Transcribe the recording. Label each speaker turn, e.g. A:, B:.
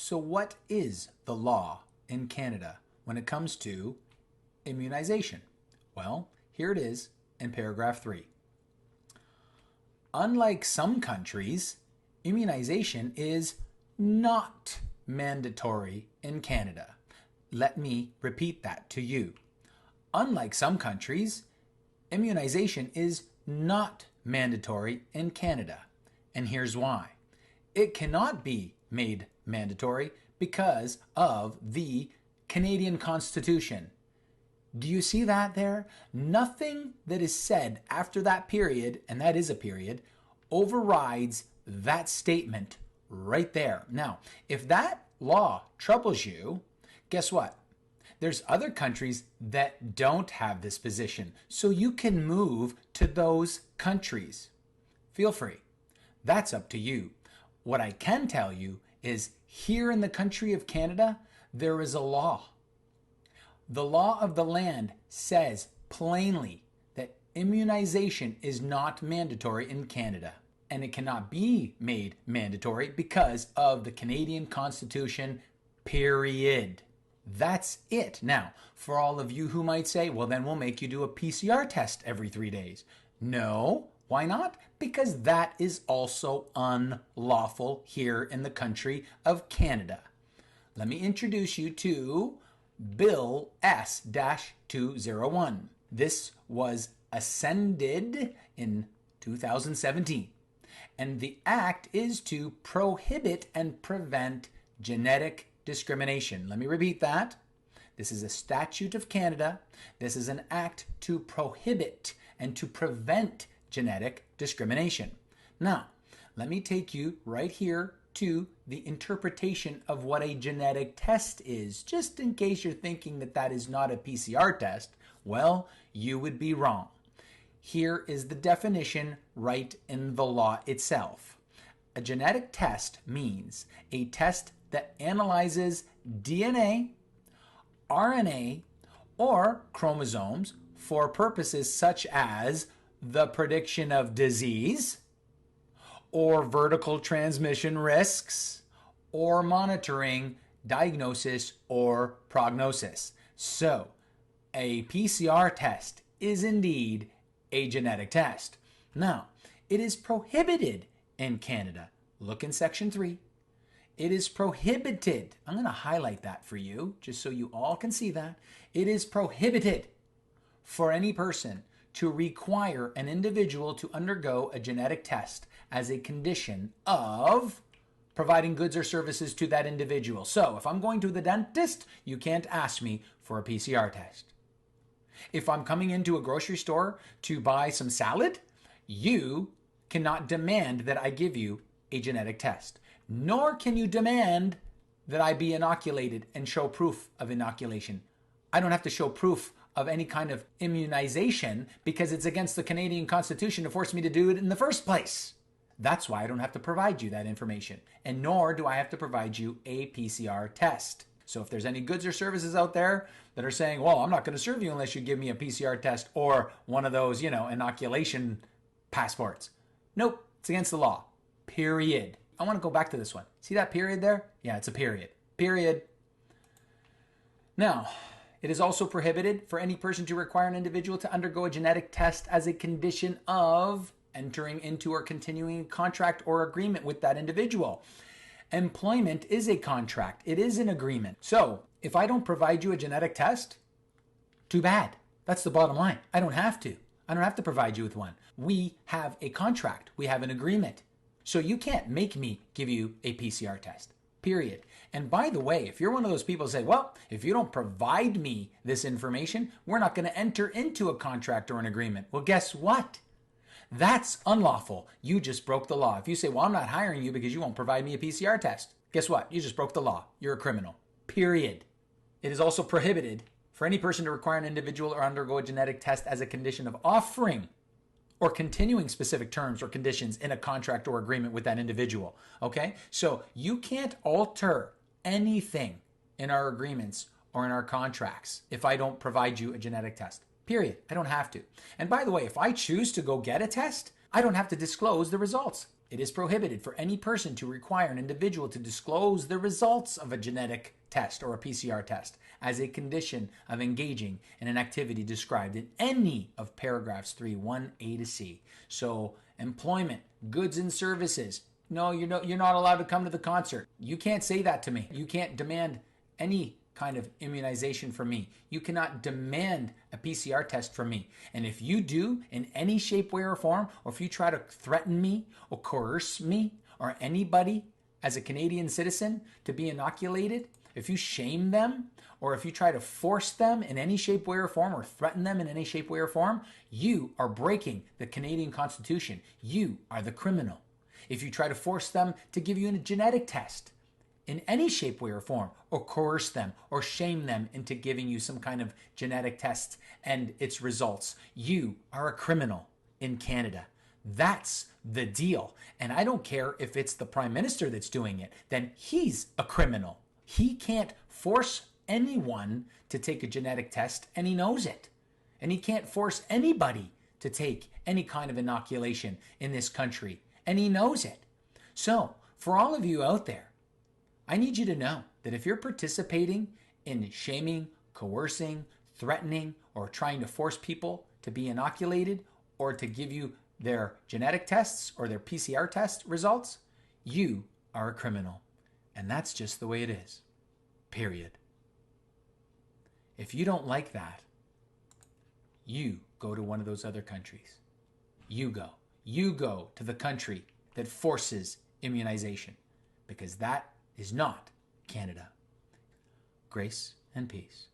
A: So what is the law in Canada when it comes to immunization? Well, here it is in paragraph 3. Unlike some countries, immunization is not mandatory in Canada. Let me repeat that to you. Unlike some countries, immunization is not mandatory in Canada. And here's why. It cannot be made mandatory because of the Canadian Constitution. Do you see that there? Nothing that is said after that period, and that is a period, overrides that statement right there. Now, if that law troubles you, guess what? There's other countries that don't have this position, so you can move to those countries. Feel free. That's up to you. What I can tell you is here in the country of Canada, there is a law. The law of the land says plainly that immunization is not mandatory in Canada, and it cannot be made mandatory because of the Canadian Constitution, period. That's it. Now, for all of you who might say, well, then we'll make you do a PCR test every 3 days. No, why not? Because that is also unlawful here in the country of Canada. Let me introduce you to Bill S-201. This was ascended in 2017. And the act is to prohibit and prevent genetic discrimination. Let me repeat that. This is a statute of Canada. This is an act to prohibit and to prevent genetic discrimination. Now, let me take you right here to the interpretation of what a genetic test is, just in case you're thinking that that is not a PCR test. Well, you would be wrong. Here is the definition right in the law itself. A genetic test means a test that analyzes DNA, RNA, or chromosomes for purposes such as the prediction of disease, or vertical transmission risks, or monitoring diagnosis or prognosis. So, a PCR test is indeed a genetic test. Now, it is prohibited in Canada. Look in section 3. It is prohibited. I'm going to highlight that for you, just so you all can see that. It is prohibited for any person to require an individual to undergo a genetic test as a condition of providing goods or services to that individual. So if I'm going to the dentist, you can't ask me for a PCR test. If I'm coming into a grocery store to buy some salad, you cannot demand that I give you a genetic test. Nor can you demand that I be inoculated and show proof of inoculation. I don't have to show proof of any kind of immunization because it's against the Canadian Constitution to force me to do it in the first place. That's why I don't have to provide you that information. And nor do I have to provide you a PCR test. So if there's any goods or services out there that are saying, well, I'm not going to serve you unless you give me a PCR test or one of those, inoculation passports. Nope, it's against the law. Period. I want to go back to this one. See that period there? Yeah, it's a period. Period. Now, it is also prohibited for any person to require an individual to undergo a genetic test as a condition of entering into or continuing a contract or agreement with that individual. Employment is a contract. It is an agreement. So, if I don't provide you a genetic test, too bad. That's the bottom line. I don't have to. I don't have to provide you with one. We have a contract. We have an agreement. So you can't make me give you a PCR test, period. And by the way, if you're one of those people who say, well, if you don't provide me this information, we're not going to enter into a contract or an agreement. Well, guess what? That's unlawful. You just broke the law. If you say, well, I'm not hiring you because you won't provide me a PCR test, guess what? You just broke the law. You're a criminal, period. It is also prohibited for any person to require an individual or undergo a genetic test as a condition of offering or continuing specific terms or conditions in a contract or agreement with that individual. Okay? So you can't alter anything in our agreements or in our contracts if I don't provide you a genetic test. Period. I don't have to. And by the way, if I choose to go get a test, I don't have to disclose the results. It is prohibited for any person to require an individual to disclose the results of a genetic test or a PCR test as a condition of engaging in an activity described in any of paragraphs 3, 1A to C. So, employment, goods and services. No, you're not allowed to come to the concert. You can't say that to me. You can't demand any kind of immunization from me. You cannot demand a PCR test from me. And if you do in any shape, way, or form, or if you try to threaten me or coerce me or anybody as a Canadian citizen to be inoculated, if you shame them or if you try to force them in any shape, way, or form or threaten them in any shape, way, or form, you are breaking the Canadian Constitution. You are the criminal. If you try to force them to give you a genetic test, in any shape, way, or form, or coerce them or shame them into giving you some kind of genetic test and its results, you are a criminal in Canada. That's the deal. And I don't care if it's the Prime Minister that's doing it, then he's a criminal. He can't force anyone to take a genetic test, and he knows it. And he can't force anybody to take any kind of inoculation in this country, and he knows it. So, for all of you out there, I need you to know that if you're participating in shaming, coercing, threatening, or trying to force people to be inoculated or to give you their genetic tests or their PCR test results, you are a criminal. And that's just the way it is. Period. If you don't like that, you go to one of those other countries. You go. You go to the country that forces immunization, because that is not Canada. Grace and peace.